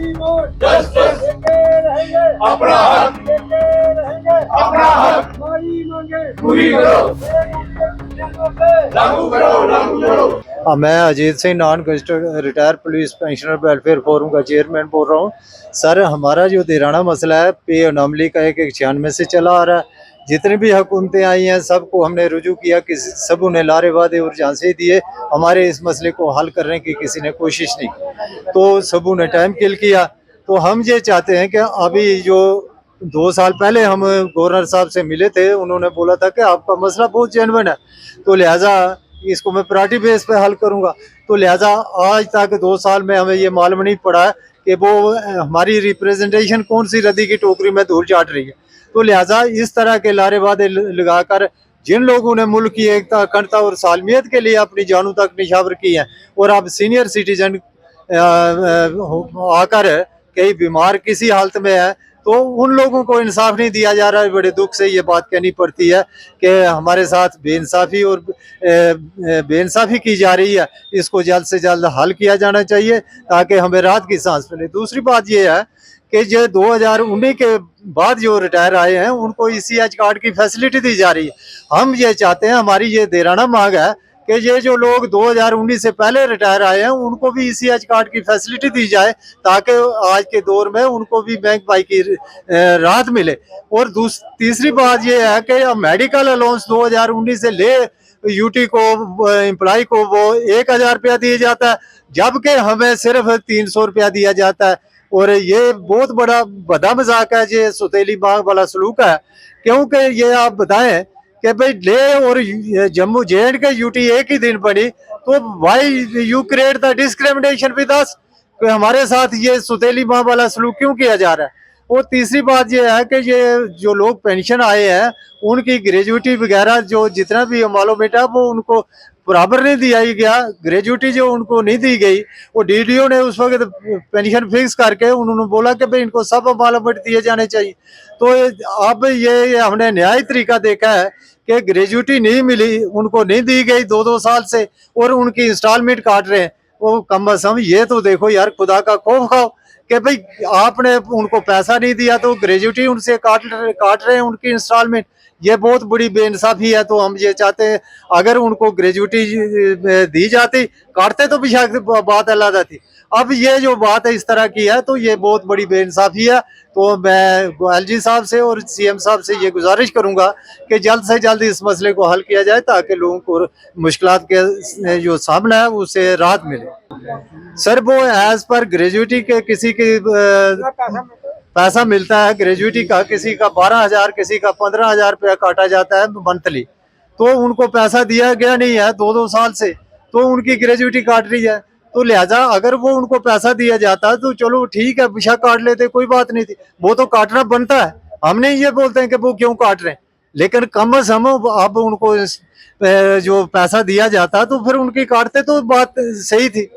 हमारी मांग जस्टिस देते रहेंगे, अपना हक देते रहेंगे, अपना हक हमारी मांगे पूरी करो, लागू करो, लागू करो। मैं Ajit Singh non gazetted retire police pensioner welfare forum का चेयरमैन बोल रहा हूँ। सर, हमारा जो देराना मसला है पे अनोमली का एक 96 से चला आ रहा है। जितनी भी हुकूमतें आई हैं सबको हमने रुजू किया, किसी सब उन्हें लारे वादे और झांसे दिए, हमारे इस मसले को हल करने की किसी ने कोशिश नहीं की, तो सब उन्हें टाइम किल किया। तो हम ये चाहते हैं कि अभी जो 2 साल पहले हम गवर्नर साहब से मिले थे, उन्होंने बोला था कि आपका मसला बहुत जेन्युइन है, तो लिहाजा इसको मैं प्रायोरिटी बेस पे हल करूंगा। तो लिहाजा आज तक 2 साल में हमें ये मालूम नहीं पड़ा कि वो हमारी रिप्रेजेंटेशन कौन सी रद्दी की टोकरी में धूल चाट रही है। तो लिहाजा इस तरह के लारे वादे लगाकर जिन लोगों ने मुल्क की एकता, अखंडता और सालमियत के लिए अपनी जानों तक निशावर की है, और अब सीनियर सिटीजन आकर कई बीमार किसी हालत में है, तो उन लोगों को इंसाफ नहीं दिया जा रहा है। बड़े दुख से ये बात कहनी पड़ती है कि हमारे साथ बेइंसाफी और बेइंसाफी की जा रही है। इसको जल्द से जल्द हल किया जाना चाहिए ताकि हमें राहत की सांस मिले। दूसरी बात ये है कि जो 2019 के बाद जो रिटायर आए हैं उनको ECH कार्ड की फैसिलिटी दी जा रही है। हम ये चाहते हैं, हमारी ये देराना मांग है कि ये जो लोग 2019 से पहले रिटायर आए हैं उनको भी ECH कार्ड की फैसिलिटी दी जाए ताकि आज के दौर में उनको भी बैंक भाई की राहत मिले। और तीसरी बात ये है कि मेडिकल अलाउंस 2019 से ले यूटी को एम्प्लॉय को वो 1000 रुपया दिया जाता है, जबकि हमें सिर्फ 300 रुपया दिया जाता है। और ये बहुत बड़ा बदा मजाक है, ये सुतेली बाग वाला सलूक है। क्योंकि ये आप बताएं कि भाई ले और जम्मू JND के यूटी एक ही दिन पड़ी, तो why you create the discrimination with us, हमारे साथ ये सुतेली माँ वाला सलूक क्यों किया जा रहा है। और तीसरी बात ये है कि ये जो लोग पेंशन आए हैं उनकी ग्रेजुएटी वगैरह जो जितना भी मालूम बेटा वो उनको बराबर नहीं दिया गया। ग्रेजुएटी जो उनको नहीं दी गई, वो DDO ने उस वक्त पेंशन फिक्स करके उन्होंने बोला कि भाई इनको सब मालूमेट दिए जाने चाहिए। तो अब ये हमने न्याय तरीका देखा है कि ग्रेजुएटी नहीं मिली, उनको नहीं दी गई 2-2 साल से, और उनकी इंस्टॉलमेंट काट रहे हैं। वो कम अज कम ये तो देखो यार, खुदा का खौफ खाओ कि भाई आपने उनको पैसा नहीं दिया तो ग्रेजुएटी उनसे काट रहे हैं उनकी इंस्टॉलमेंट। ये बहुत बड़ी बेइंसाफी है। तो हम ये चाहते हैं अगर उनको ग्रेजुएटी दी जाती, काटते तो बेशक बात अलग थी। अब ये जो बात है इस तरह की है, तो ये बहुत बड़ी बेइंसाफी है। तो मैं LG साहब से और CM साहब से ये गुजारिश करूंगा कि जल्द से जल्द इस मसले को हल किया जाए ताकि लोगों को मुश्किलात के जो सामना है उससे राहत मिले। सर, वो एज पर ग्रेजुएटी के किसी की पैसा मिलता है, ग्रेजुएटी का किसी का 12,000, किसी का 15,000 रुपया काटा जाता है मंथली, तो उनको पैसा दिया गया नहीं है 2-2 साल से, तो उनकी ग्रेजुएटी काट रही है। तो लिहाजा अगर वो उनको पैसा दिया जाता तो चलो ठीक है, पिछा काट लेते, कोई बात नहीं थी। वो तो काटना बनता है, हम नहीं ये बोलते हैं कि वो क्यों काट रहे हैं, लेकिन कम अज कम अब उनको जो पैसा दिया जाता तो फिर उनकी काटते तो बात सही थी।